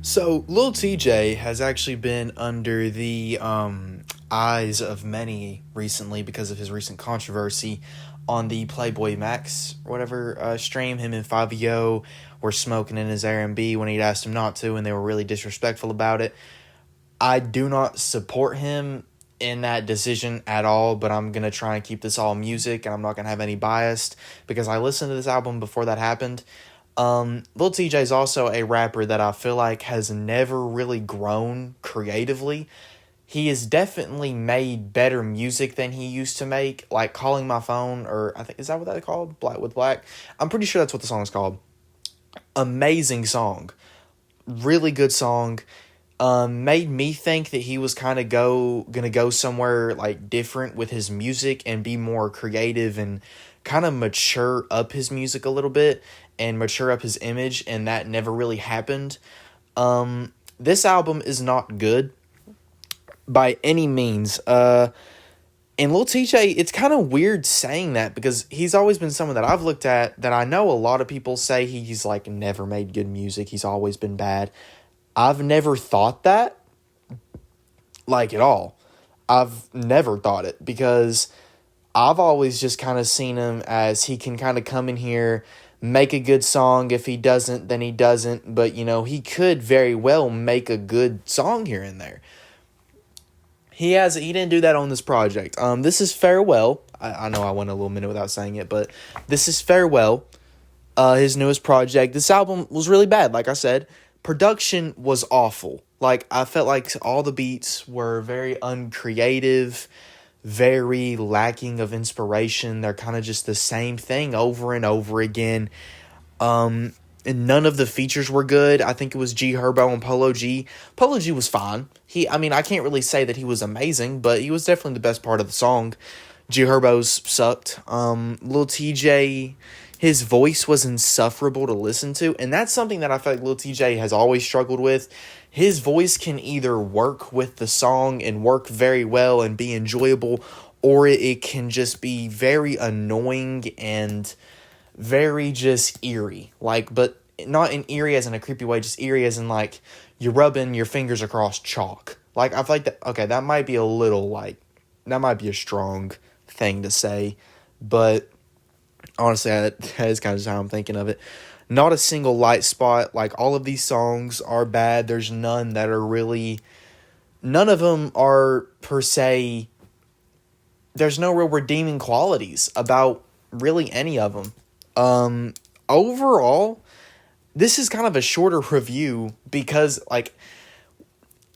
So, Lil Tjay has actually been under the eyes of many recently because of his recent controversy on the Playboy Max, or whatever, stream. Him and Fabio were smoking in his Airbnb when he'd asked him not to, and they were really disrespectful about it. I do not support him in that decision at all, but I'm going to try and keep this all music, and I'm not going to have any bias because I listened to this album before that happened. Lil Tjay is also a rapper that I feel like has never really grown creatively. He has definitely made better music than he used to make, like Calling My Phone, or I think, is that what that's called? Black with Black? I'm pretty sure that's what the song is called. Amazing song. Really good song. Made me think that he was kind of gonna go somewhere like different with his music and be more creative and kind of mature up his music a little bit and mature up his image, and that never really happened. This album is not good by any means. And Lil Tjay, it's kind of weird saying that because he's always been someone that I've looked at that I know a lot of people say he's like never made good music. He's always been bad. I've never thought that, like, at all. I've never thought it because I've always just kind of seen him as he can kind of come in here, make a good song. If he doesn't, then he doesn't. But, he could very well make a good song here and there. He didn't do that on this project. This is Farewell. I know I went a little minute without saying it, but this is Farewell, his newest project. This album was really bad, like I said. Production was awful. Like, I felt like all the beats were very uncreative, very lacking of inspiration. They're kind of just the same thing over and over again. And none of the features were good. I think it was G Herbo and Polo G. Polo G was fine. I can't really say that he was amazing, but he was definitely the best part of the song. G Herbo's sucked. Lil Tjay, his voice was insufferable to listen to, and that's something that I feel like Lil Tjay has always struggled with. His voice can either work with the song and work very well and be enjoyable, or it can just be very annoying and very just eerie. But not in eerie as in a creepy way, just eerie as in like you're rubbing your fingers across chalk. Like, I feel like that, okay, that might be that might be a strong thing to say, but honestly, that is kind of just how I'm thinking of it. Not a single light spot. Like, all of these songs are bad. There's none that are really... None of them are, per se... There's no real redeeming qualities about really any of them. Overall, this is kind of a shorter review because, like,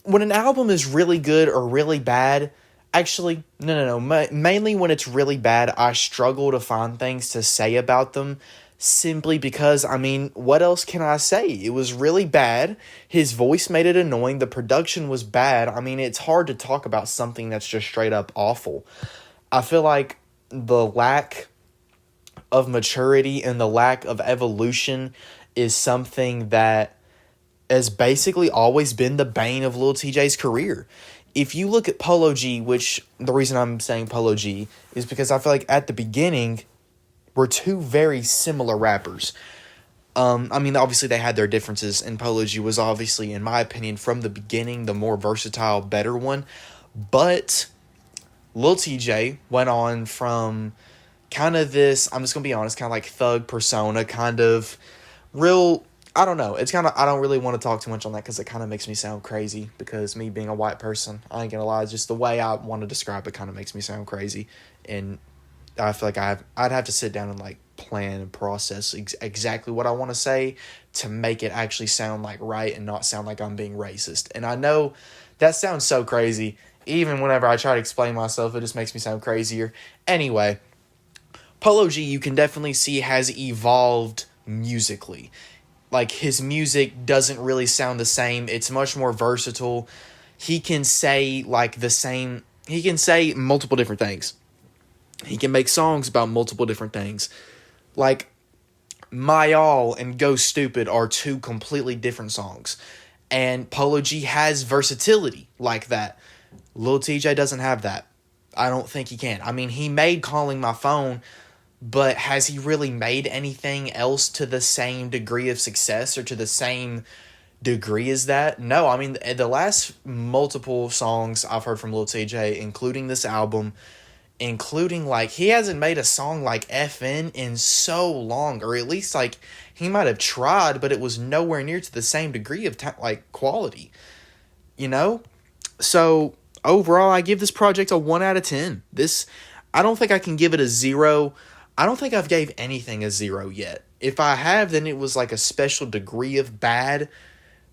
when an album is really good or really bad... Actually, no. Mainly when it's really bad, I struggle to find things to say about them simply because, what else can I say? It was really bad. His voice made it annoying. The production was bad. It's hard to talk about something that's just straight up awful. I feel like the lack of maturity and the lack of evolution is something that has basically always been the bane of Lil Tjay's career. If you look at Polo G, which the reason I'm saying Polo G is because I feel like at the beginning were two very similar rappers. Obviously they had their differences, and Polo G was obviously, in my opinion, from the beginning, the more versatile, better one. But Lil Tjay went on from kind of this, I'm just going to be honest, kind of like thug persona, kind of real... I don't know. It's kind of, I don't really want to talk too much on that because it kind of makes me sound crazy because me being a white person, I ain't gonna lie, just the way I want to describe it kind of makes me sound crazy. And I feel like I'd have to sit down and like plan and process exactly what I want to say to make it actually sound like right and not sound like I'm being racist. And I know that sounds so crazy. Even whenever I try to explain myself, it just makes me sound crazier. Anyway, Polo G, you can definitely see, has evolved musically. Like, his music doesn't really sound the same. It's much more versatile. He can say, he can say multiple different things. He can make songs about multiple different things. Like, My All and Go Stupid are two completely different songs. And Polo G has versatility like that. Lil Tjay doesn't have that. I don't think he can. He made Calling My Phone, but has he really made anything else to the same degree of success or to the same degree is that. No, I mean, the last multiple songs I've heard from Lil Tjay, including this album, including, like, he hasn't made a song like FN in so long, or at least, like, he might have tried, but it was nowhere near to the same degree of, like, quality, you know? So, overall, I give this project a 1 out of 10. I don't think I can give it a 0. I don't think I've gave anything a 0 yet. If I have, then it was, like, a special degree of bad,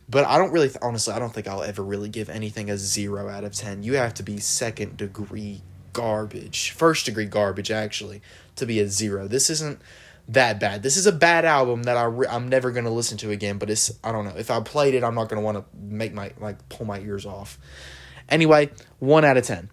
but I don't really, honestly, I don't think I'll ever really give anything a 0 out of 10. You have to be second degree garbage, first degree garbage, actually, to be a 0. This isn't that bad. This is a bad album that I'm never going to listen to again, but I don't know. If I played it, I'm not going to want to pull my ears off. Anyway, 1 out of 10.